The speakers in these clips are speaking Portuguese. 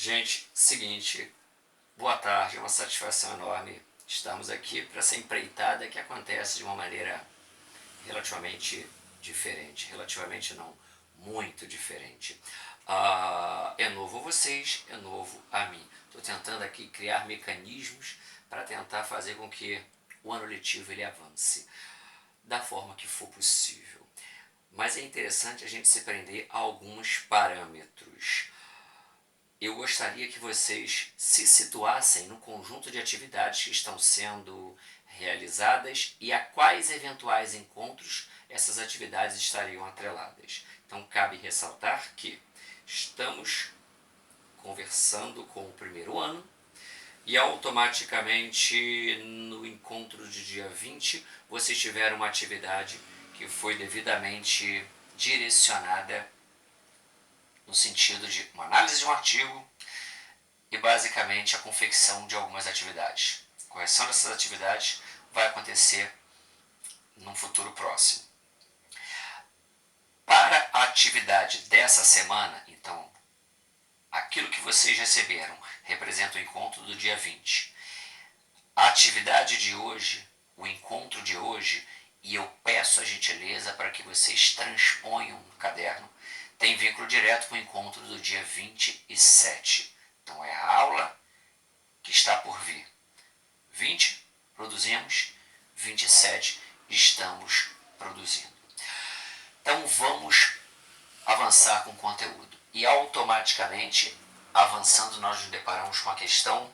Gente, seguinte, boa tarde, é uma satisfação enorme estarmos aqui para essa empreitada que acontece de uma maneira relativamente diferente. Relativamente não, muito diferente. É novo a vocês, é novo a mim. Estou tentando aqui criar mecanismos para tentar fazer com que o ano letivo ele avance da forma que for possível. Mas é interessante a gente se prender a alguns parâmetros. Eu gostaria que vocês se situassem no conjunto de atividades que estão sendo realizadas e a quais eventuais encontros essas atividades estariam atreladas. Então, cabe ressaltar que estamos conversando com o primeiro ano e automaticamente no encontro de dia 20 vocês tiveram uma atividade que foi devidamente direcionada no sentido de uma análise de um artigo e basicamente a confecção de algumas atividades. A correção dessas atividades vai acontecer num futuro próximo. Para a atividade dessa semana, então, aquilo que vocês receberam representa o encontro do dia 20. A atividade de hoje, o encontro de hoje, e eu peço a gentileza para que vocês transponham no caderno, tem vínculo direto com o encontro do dia 27. Então é a aula que está por vir. 20, produzimos. 27, estamos produzindo. Então vamos avançar com o conteúdo. E automaticamente, avançando, nós nos deparamos com a questão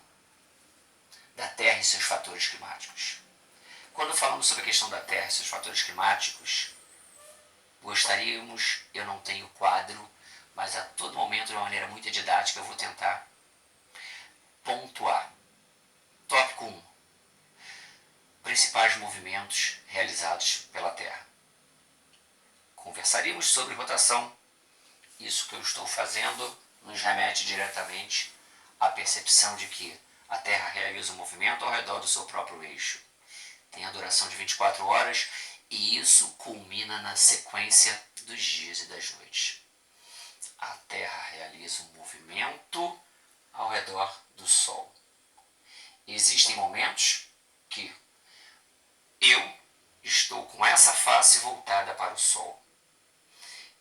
da Terra e seus fatores climáticos. Quando falamos sobre a questão da Terra e seus fatores climáticos, gostaríamos, eu não tenho quadro, mas a todo momento, de uma maneira muito didática, eu vou tentar pontuar. Tópico 1. Principais movimentos realizados pela Terra. Conversaríamos sobre rotação. Isso que eu estou fazendo nos remete diretamente à percepção de que a Terra realiza um movimento ao redor do seu próprio eixo. Tem a duração de 24 horas e isso culmina na sequência dos dias e das noites. A Terra realiza um movimento ao redor do Sol. Existem momentos que eu estou com essa face voltada para o Sol.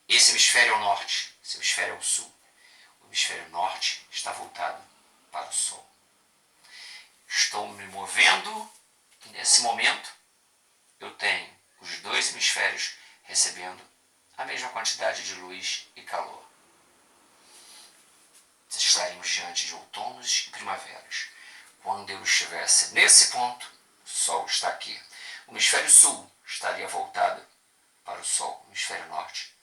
Esse hemisfério é o norte, esse hemisfério é o sul. O hemisfério norte está voltado para o Sol. Estou me movendo e nesse momento eu tenho os dois hemisférios recebendo a mesma quantidade de luz e calor. Estaremos diante de outonos e primaveras. Quando eu estivesse nesse ponto, o Sol está aqui. O hemisfério sul estaria voltado para o Sol. O hemisfério norte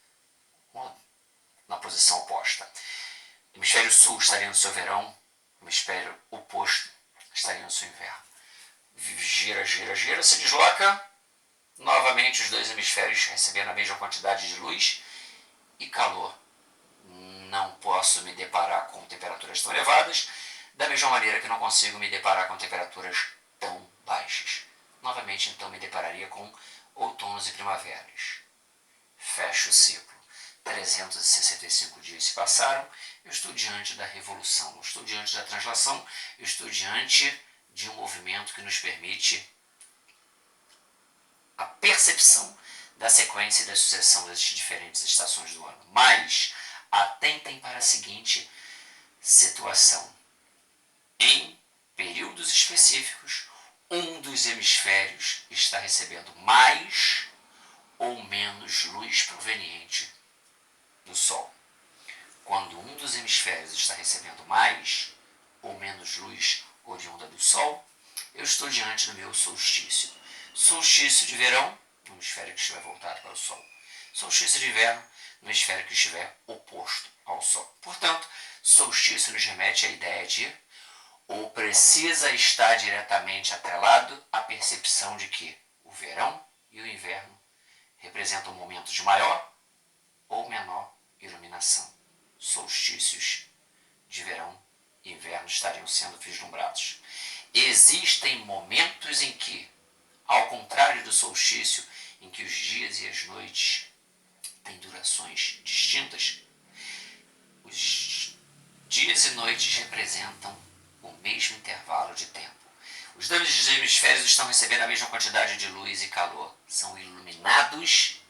na posição oposta. O hemisfério sul estaria no seu verão. O hemisfério oposto estaria no seu inverno. Gira, gira, gira, se desloca. Novamente os dois hemisférios recebendo a mesma quantidade de luz e calor. Não posso me deparar com temperaturas tão elevadas, da mesma maneira que não consigo me deparar com temperaturas tão baixas. Novamente, então, me depararia com outonos e primaveras. Fecho o ciclo. 365 dias se passaram, eu estou diante da revolução, eu estou diante da translação, eu estou diante de um movimento que nos permite a percepção da sequência e da sucessão das diferentes estações do ano. Mas atentem para a seguinte situação. Em períodos específicos, um dos hemisférios está recebendo mais ou menos luz proveniente do Sol. Quando um dos hemisférios está recebendo mais ou menos luz oriunda do Sol, eu estou diante do meu solstício. Solstício de verão, no hemisfério que estiver voltado para o Sol. Solstício de inverno, no hemisfério que estiver oposto ao Sol. Portanto, solstício nos remete à ideia de ou precisa estar diretamente atrelado à percepção de que o verão e o inverno representam momentos de maior ou menor iluminação. Solstícios de verão e inverno estariam sendo vislumbrados. Existem momentos em que, ao contrário do solstício, em que os dias e as noites têm durações distintas, os dias dias e noites representam o mesmo intervalo de tempo. Os dois hemisférios estão recebendo a mesma quantidade de luz e calor. São iluminados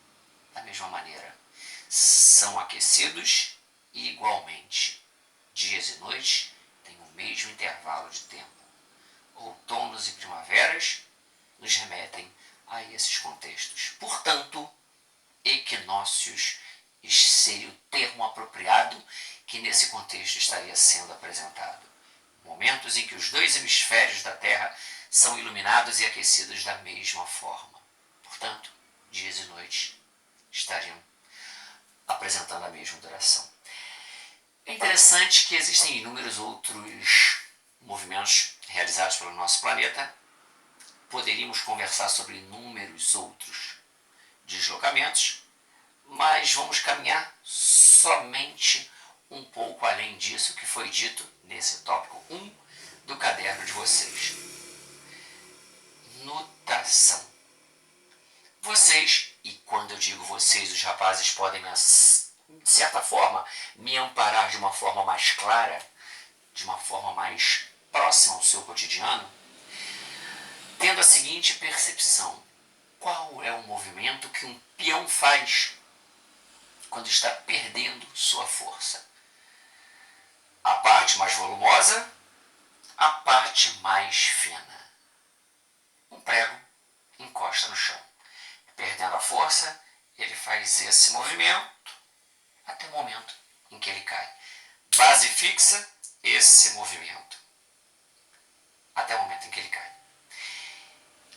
da mesma maneira. São aquecidos e igualmente. Dias e noites têm o mesmo intervalo de tempo. Outonos e primaveras nos remetem a esses contextos. Portanto, equinócios seria o termo apropriado que nesse contexto estaria sendo apresentado. Momentos em que os dois hemisférios da Terra são iluminados e aquecidos da mesma forma. Portanto, dias e noites estariam apresentando a mesma duração. É interessante que existem inúmeros outros movimentos realizados pelo nosso planeta. Poderíamos conversar sobre inúmeros outros deslocamentos, mas vamos caminhar somente um pouco além disso que foi dito nesse tópico 1 do caderno de vocês. Notação. Vocês, e quando eu digo vocês, os rapazes podem, de certa forma, me amparar de uma forma mais clara, de uma forma mais próxima ao seu cotidiano, tendo a seguinte percepção: qual é o movimento que um peão faz quando está perdendo sua força? A parte mais volumosa, a parte mais fina. Um prego encosta no chão. Perdendo a força, ele faz esse movimento até o momento em que ele cai. Base fixa, esse movimento até o momento em que ele cai.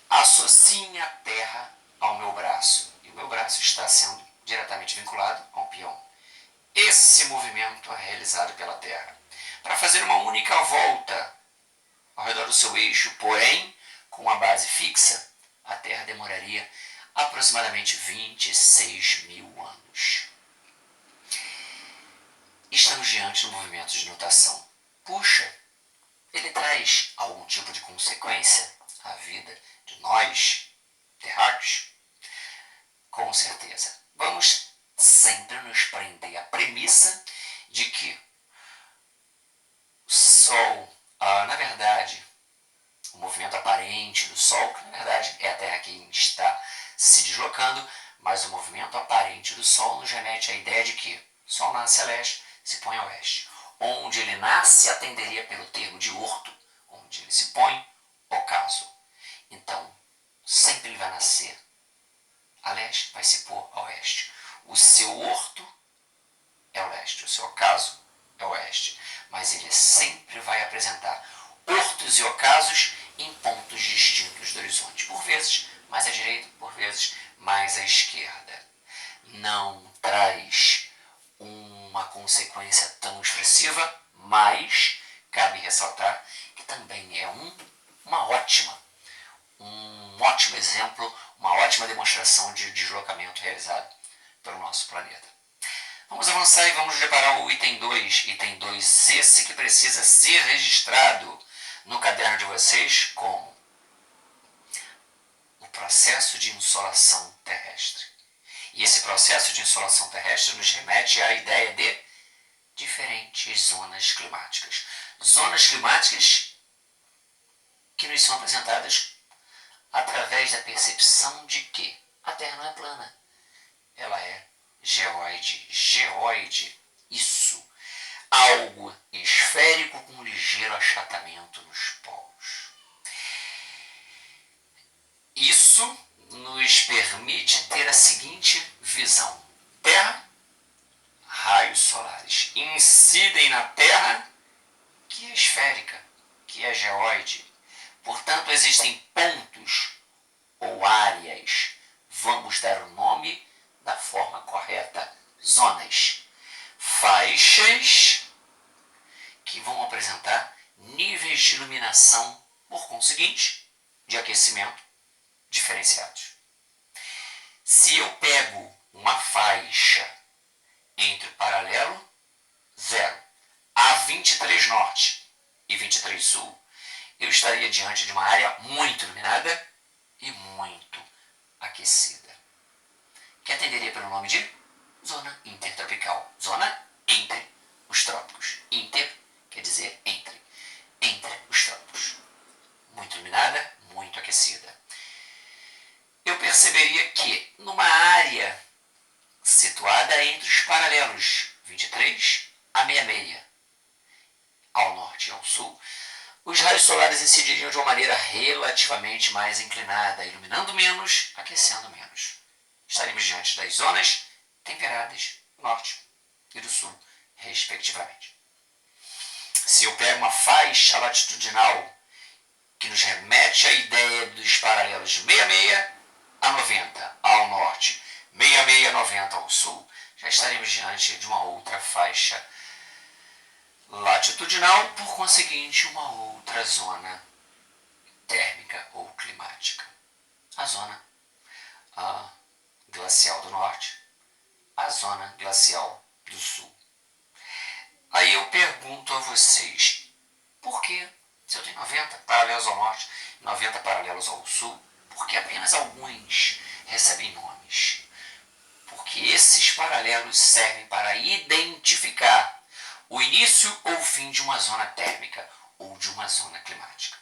Associem a terra ao meu braço, e o meu braço está sendo diretamente vinculado ao peão. Esse movimento é realizado pela terra. Para fazer uma única volta ao redor do seu eixo, porém com a base fixa, a terra demoraria aproximadamente 26 mil anos. Estamos diante de um movimento de nutação. Puxa, ele traz algum tipo de consequência à vida de nós, terráqueos? Com certeza. Vamos sempre nos prender à premissa de que o Sol, na verdade, o movimento aparente do Sol, que na verdade é a Terra quem está se deslocando, mas o movimento aparente do Sol nos remete à ideia de que o Sol nasce a leste, se põe a oeste. Onde ele nasce atenderia pelo termo de orto, onde ele se põe, ocaso. Então, sempre ele vai nascer a leste, vai se pôr a oeste. O seu orto é o leste, o seu ocaso é o oeste. Mas ele sempre vai apresentar ortos e ocasos em pontos distintos do horizonte. Por vezes mais à direita, por vezes mais à esquerda. Não traz uma consequência tão expressiva, mas cabe ressaltar que também é um ótimo exemplo, uma ótima demonstração de deslocamento realizado pelo nosso planeta. Vamos avançar e vamos deparar o item 2. Item 2, esse que precisa ser registrado no caderno de vocês como o processo de insolação terrestre. E esse processo de insolação terrestre nos remete à ideia de diferentes zonas climáticas. Zonas climáticas que nos são apresentadas através da percepção de que a Terra não é plana. Ela é geóide. Geóide, isso. Algo esférico com ligeiro achatamento nos polos. Isso nos permite ter a seguinte visão. Terra, raios solares incidem na Terra, que é esférica, que é geóide. Portanto, existem pontos ou áreas, vamos dar o nome da forma correta, zonas, faixas que vão apresentar níveis de iluminação, por conseguinte, de aquecimento diferenciados. Se eu pego uma faixa entre o paralelo 0 a 23 norte e 23 sul, eu estaria diante de uma área muito iluminada e muito aquecida, que atenderia pelo nome de zona intertropical. Zona entre os trópicos. Inter norte e ao sul, os raios solares incidiriam de uma maneira relativamente mais inclinada, iluminando menos, aquecendo menos. Estaremos diante das zonas temperadas do norte e do sul, respectivamente. Se eu pego uma faixa latitudinal que nos remete à ideia dos paralelos de 66 a 90 ao norte, 66 a 90 ao sul, já estaremos diante de uma outra faixa latitudinal, por conseguinte, uma outra zona térmica ou climática. A zona glacial do norte, a zona glacial do sul. Aí eu pergunto a vocês, por que, se eu tenho 90 paralelos ao norte e 90 paralelos ao sul, por que apenas alguns recebem nomes? Porque esses paralelos servem para identificar o início ou o fim de uma zona térmica ou de uma zona climática.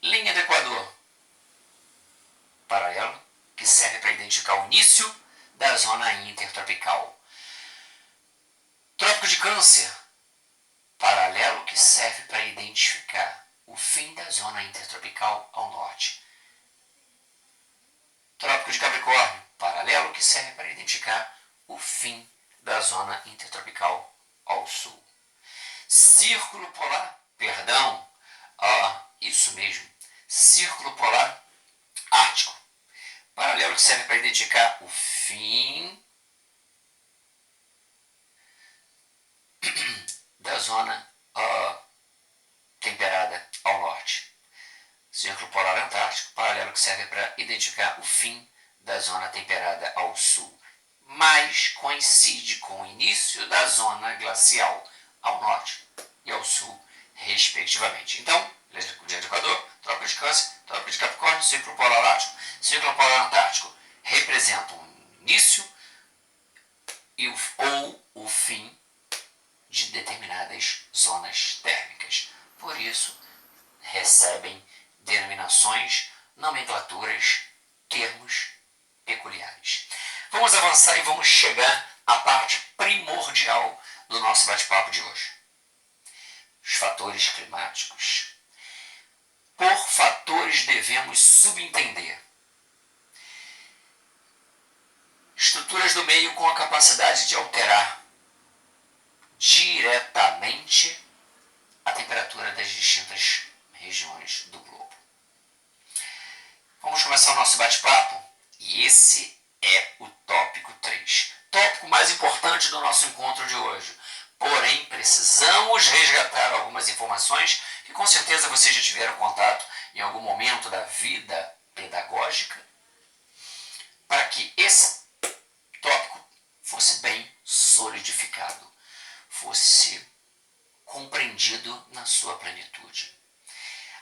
Linha do Equador, paralelo, que serve para identificar o início da zona intertropical. Trópico de Câncer, paralelo, que serve para identificar o fim da zona intertropical ao norte. Trópico de Capricórnio, paralelo, que serve para identificar o fim da zona intertropical ao sul. Círculo polar, isso mesmo, círculo polar ártico, paralelo, que serve para identificar o fim da zona temperada ao norte. Círculo polar antártico, paralelo, que serve para identificar o fim da zona temperada ao sul, mas coincide com o início da zona glacial ao norte e ao sul, respectivamente. Então, linha do Equador, Trópico de Câncer, Trópico de Capricórnio, Círculo polar ártico, Círculo polar antártico representam o início ou o fim de determinadas zonas térmicas. Por isso, recebem denominações, nomenclaturas, termos peculiares. Vamos avançar e vamos chegar à parte primordial do nosso bate-papo de hoje. Os fatores climáticos. Por fatores devemos subentender estruturas do meio com a capacidade de alterar diretamente a temperatura das distintas regiões do globo. Vamos começar o nosso bate-papo e esse é o tópico 3. Tópico mais importante do nosso encontro de hoje. Porém, precisamos resgatar algumas informações que com certeza vocês já tiveram contato em algum momento da vida pedagógica, para que esse tópico fosse bem solidificado, fosse compreendido na sua plenitude.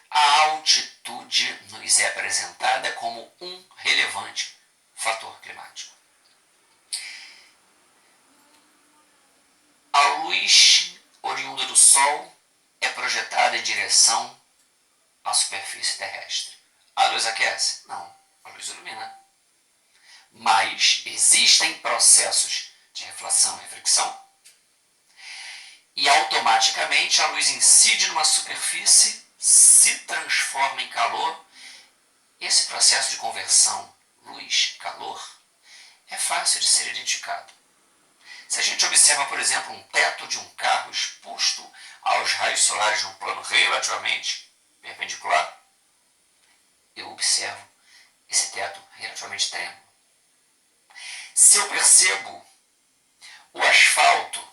A altitude nos é apresentada como um relevante fator climático. A luz oriunda do Sol é projetada em direção à superfície terrestre. A luz aquece? Não, a luz ilumina. Mas existem processos de reflação e reflexão e automaticamente a luz incide numa superfície, se transforma em calor. Esse processo de conversão luz-calor é fácil de ser identificado. Se a gente observa, por exemplo, um teto de um carro exposto aos raios solares num plano relativamente perpendicular, eu observo esse teto relativamente trêmulo. Se eu percebo o asfalto,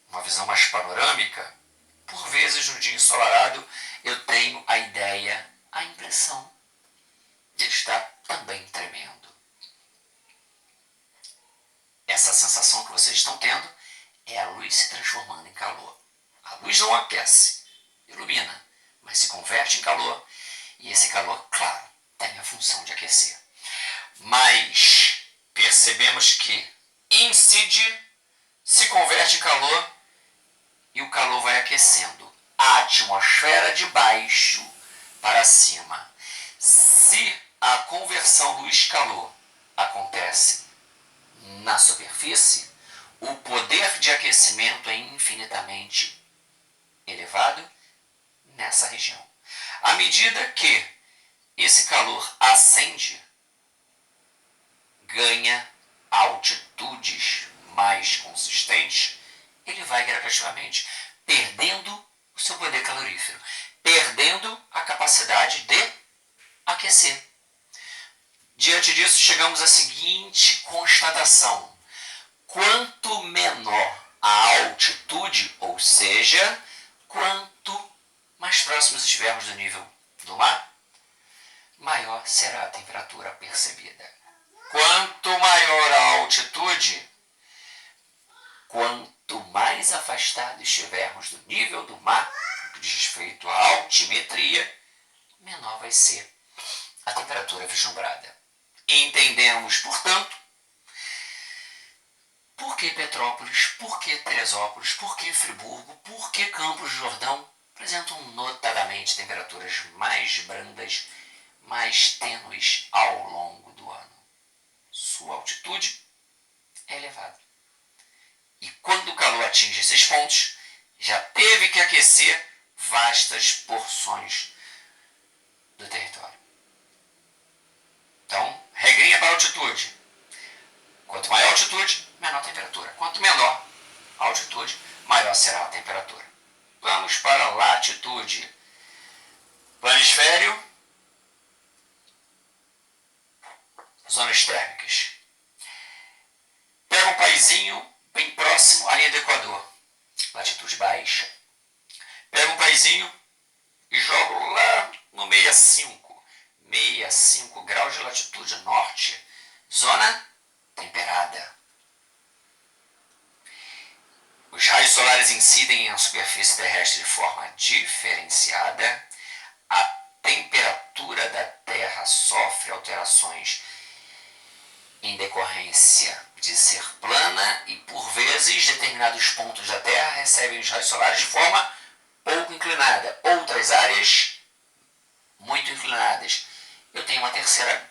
uma visão mais panorâmica, por vezes no dia ensolarado eu tenho a ideia, a impressão de ele estar também tremendo. Essa sensação que vocês estão tendo é a luz se transformando em calor. A luz não aquece, ilumina, mas se converte em calor e esse calor, claro, tem a função de aquecer. Mas percebemos que incide, se converte em calor e o calor vai aquecendo a atmosfera de baixo para cima. Se a conversão luz-calor acontece na superfície, o poder de aquecimento é infinitamente elevado nessa região. À medida que esse calor ascende, ganha altitudes mais consistentes, ele vai gradativamente perdendo o seu poder calorífero, perdendo a capacidade de aquecer. Diante disso, chegamos à seguinte constatação: quanto menor a altitude, ou seja, quanto mais próximos estivermos do nível do mar, maior será a temperatura percebida. Quanto maior a altitude, quanto mais afastado estivermos do nível do mar, no que diz respeito à altimetria, menor vai ser a temperatura vislumbrada. Entendemos, portanto, por que Petrópolis, por que Teresópolis, por que Friburgo, por que Campos do Jordão apresentam notadamente temperaturas mais brandas, mais tênues ao longo do ano. Sua altitude é elevada. E quando o calor atinge esses pontos, já teve que aquecer vastas porções do território. Então, regrinha para a altitude. Quanto maior a altitude, menor a temperatura. Quanto menor a altitude, maior será a temperatura. Vamos para a latitude. Planisfério, zonas térmicas. Pega um paizinho bem próximo à linha do Equador, latitude baixa. Pega um paizinho e joga lá no 65 graus de latitude norte, zona temperada. Os raios solares incidem na superfície terrestre de forma diferenciada. A temperatura da Terra sofre alterações em decorrência de ser plana e, por vezes, determinados pontos da Terra recebem os raios solares de forma pouco inclinada. Outras áreas, muito inclinadas. Eu tenho uma terceira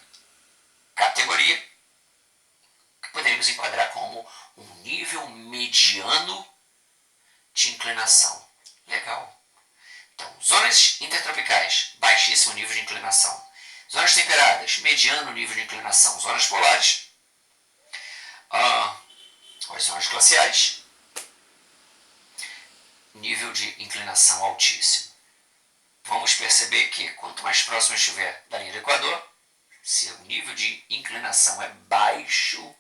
categoria que poderíamos enquadrar como um nível mediano de inclinação. Legal. Então, zonas intertropicais, baixíssimo nível de inclinação. Zonas temperadas, mediano nível de inclinação. Zonas polares, as zonas glaciais, nível de inclinação altíssimo. Vamos perceber que quanto mais próximo estiver da linha do Equador, se o nível de inclinação é baixo,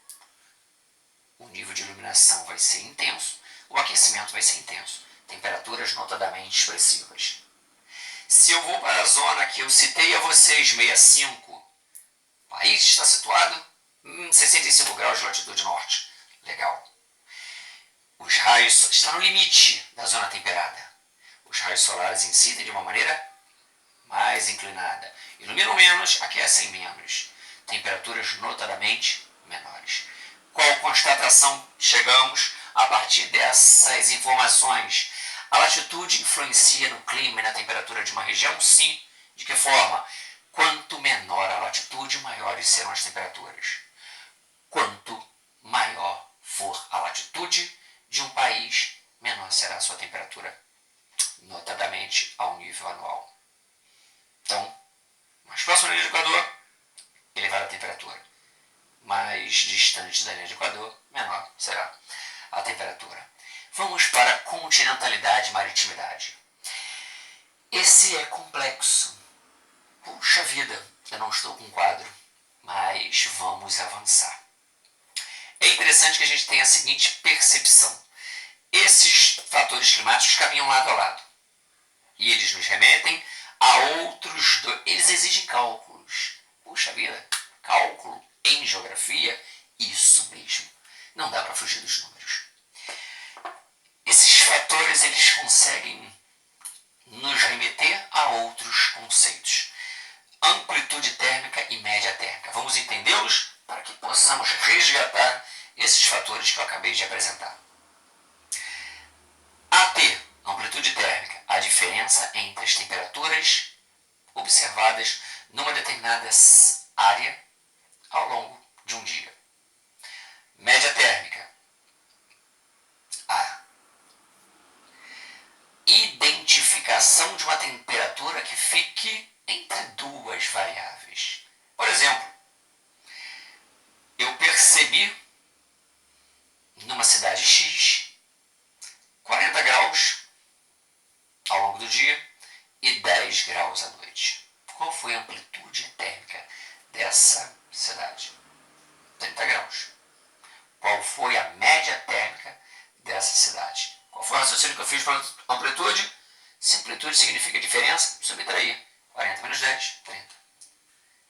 o nível de iluminação vai ser intenso, o aquecimento vai ser intenso. Temperaturas notadamente expressivas. Se eu vou para a zona que eu citei a vocês, 65, o país está situado em 65 graus de latitude norte. Legal. Os raios está no limite da zona temperada. Os raios solares incidem de uma maneira mais inclinada. Iluminam menos, aquecem menos. Temperaturas notadamente menores. Qual constatação chegamos a partir dessas informações? A latitude influencia no clima e na temperatura de uma região? Sim. De que forma? Quanto menor a latitude, maiores serão as temperaturas. Quanto maior for a latitude de um país, menor será a sua temperatura, notadamente ao nível anual. Então, mais próximo da linha do Equador, elevada a temperatura. Mais distante da linha do Equador, menor será a temperatura. Vamos para a continentalidade e maritimidade. Esse é complexo. Puxa vida, eu não estou com quadro, mas vamos avançar. É interessante que a gente tenha a seguinte percepção. Esses fatores climáticos caminham lado a lado. E eles nos remetem a outros dois. Eles exigem cálculos. Puxa vida, cálculo em geografia, isso mesmo. Não dá para fugir dos números. Esses fatores eles conseguem nos remeter a outros conceitos. Amplitude térmica e média térmica. Vamos entendê-los para que possamos resgatar esses fatores que eu acabei de apresentar. AT, amplitude térmica, a diferença entre as temperaturas observadas numa determinada área ao longo de um dia. Média térmica, a modificação de uma temperatura que fique entre duas variáveis. Por exemplo, eu percebi numa cidade X 40 graus ao longo do dia e 10 graus à noite. Qual foi a amplitude térmica dessa cidade? 30 graus. Qual foi a média térmica dessa cidade? Qual foi o raciocínio que eu fiz para amplitude? Se amplitude significa diferença, subtrair. 40 menos 10, 30.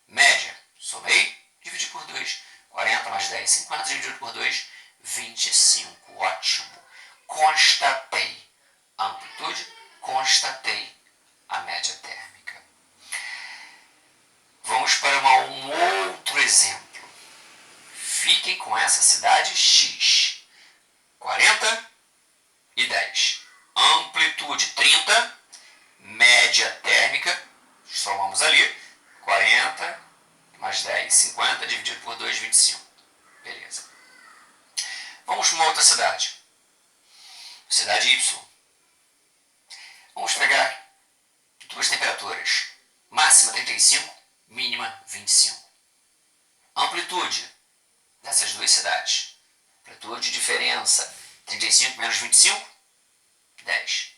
Média, somei, dividi por 2. 40 mais 10, 50, dividido por 2, 25. Ótimo. Constatei a amplitude, constatei a média térmica. Vamos para um outro exemplo. Fiquem com essa cidade X. 40 e 10. Amplitude 30, média térmica, somamos ali, 40 mais 10, 50, dividido por 2, 25. Beleza. Vamos para uma outra cidade. Cidade Y. Vamos pegar duas temperaturas. Máxima 35, mínima 25. Amplitude dessas duas cidades. Amplitude, diferença, 35 menos 25, 10.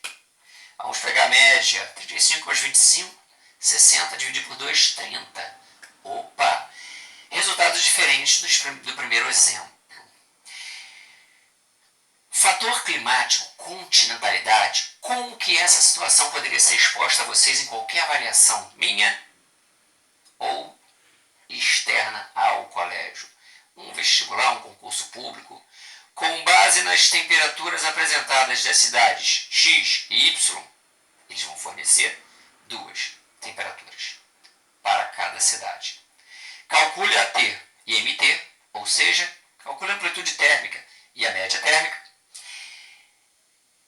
Vamos pegar a média, 35 mais 25, 60, dividido por 2, 30. Opa! Resultados diferentes do primeiro exemplo. Fator climático, continentalidade, como que essa situação poderia ser exposta a vocês em qualquer avaliação minha ou externa ao colégio? Um vestibular, um concurso público, com base nas temperaturas apresentadas das cidades X e Y, eles vão fornecer duas temperaturas para cada cidade. Calcule a T e MT, ou seja, calcule a amplitude térmica e a média térmica.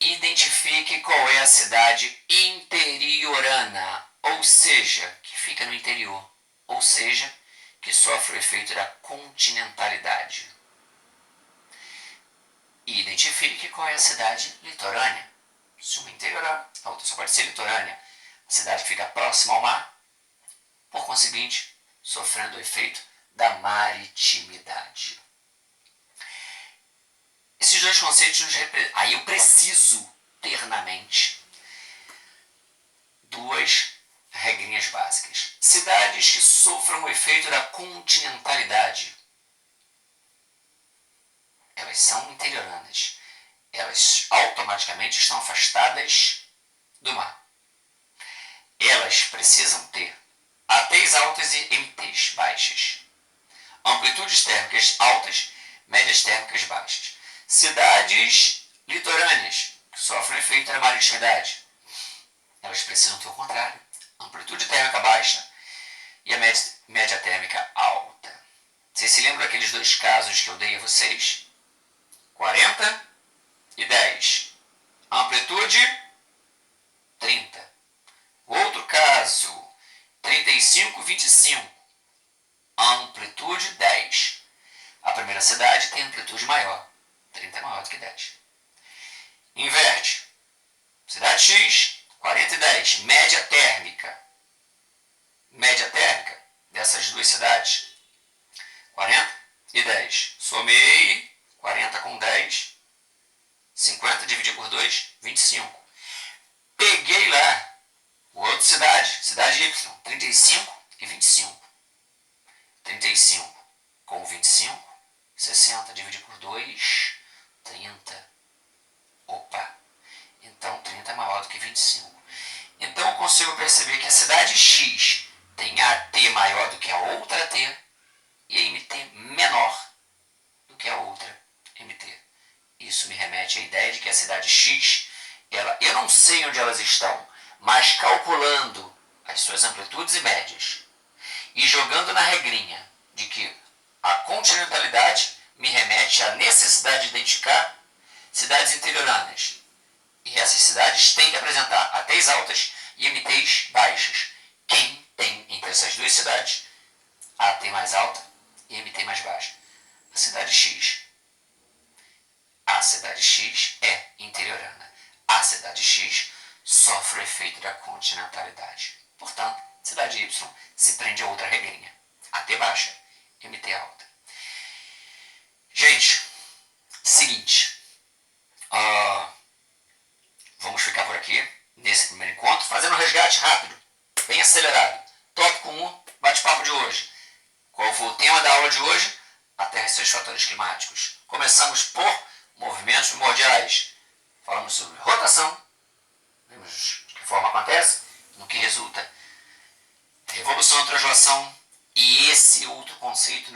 Identifique qual é a cidade interiorana, ou seja, que fica no interior, ou seja, que sofre o efeito da continentalidade. E identifique qual é a cidade litorânea. Se uma interiorana, a outra só pode ser litorânea. A cidade que fica próxima ao mar, por conseguinte, sofrendo o efeito da maritimidade. Esses dois conceitos nos representam. Aí eu preciso ter na mente duas regrinhas básicas. Cidades que sofram o efeito da continentalidade. Elas são interioranas. Elas automaticamente estão afastadas do mar. Elas precisam ter ATs altas e MTs baixas. Amplitudes térmicas altas, médias térmicas baixas. Cidades litorâneas, que sofrem o efeito da maritimidade. Elas precisam ter o contrário. Amplitude térmica baixa e a média térmica alta. Vocês se lembram daqueles dois casos que eu dei a vocês? 40 e 10. Amplitude 30. Outro caso, 35 e 25. Amplitude 10. A primeira cidade tem amplitude maior. 30 é maior do que 10. Inverte. Cidade X, 40 e 10. Média térmica. Média térmica dessas duas cidades, 40 e 10. Somei 40 com 10. 50 dividido por 2, 25. Peguei lá o outro cidade, cidade Y, 35 e 25. 35 com 25, 60 dividido por 2, 30. Opa, então 30 é maior do que 25. Então eu consigo perceber que a cidade X tem a AT maior do que a outra AT e a MT menor do que a outra MT. Isso me remete à ideia de que a cidade X, eu não sei onde elas estão, mas calculando as suas amplitudes e médias e jogando na regrinha de que a continentalidade me remete à necessidade de identificar cidades interioranas. E essas cidades têm que apresentar ATs altas e MTs baixas. Quem tem entre essas duas cidades a AT mais alta e MT mais baixa? A cidade X. A cidade X é interiorana. A cidade X sofre sofre o efeito da continentalidade. Portanto, cidade Y se prende a outra regrinha. AT baixa, MT alta. Gente, seguinte. Vamos ficar por aqui, nesse primeiro encontro, fazendo um resgate rápido, bem acelerado. Tópico 1, bate-papo de hoje. Qual foi o tema da aula de hoje? A Terra e seus fatores climáticos. Começamos por movimentos primordiais. Falamos sobre rotação, vimos de que forma acontece, no que resulta revolução e translação, e esse outro conceito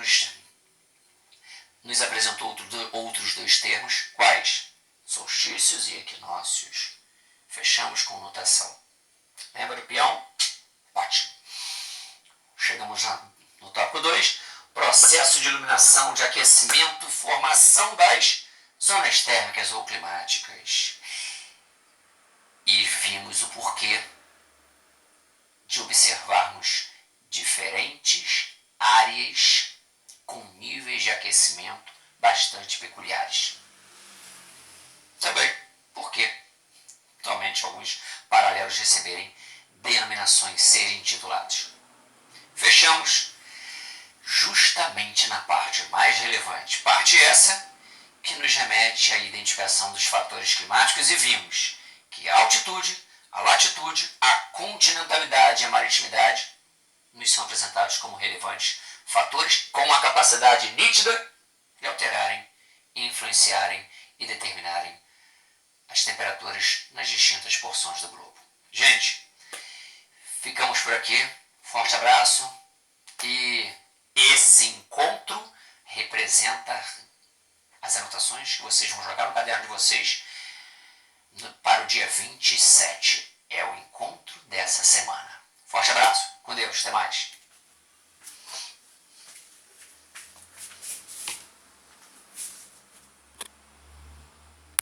nos apresentou outros dois termos, quais? Solstícios e equinócios. Fechamos com notação. Lembra do peão? Ótimo. Chegamos no tópico 2, processo de iluminação, de aquecimento, formação das zonas térmicas ou climáticas. E vimos o porquê de observarmos diferentes áreas com níveis de aquecimento bastante peculiares. Também porque atualmente alguns paralelos receberem denominações serem intitulados. Fechamos justamente na parte mais relevante, parte essa que nos remete à identificação dos fatores climáticos, e vimos que a altitude, a latitude, a continentalidade e a maritimidade nos são apresentados como relevantes fatores com a capacidade nítida de alterarem, influenciarem e determinarem as temperaturas nas distintas porções do globo. Gente, ficamos por aqui. Forte abraço. E esse encontro representa as anotações que vocês vão jogar no caderno de vocês para o dia 27.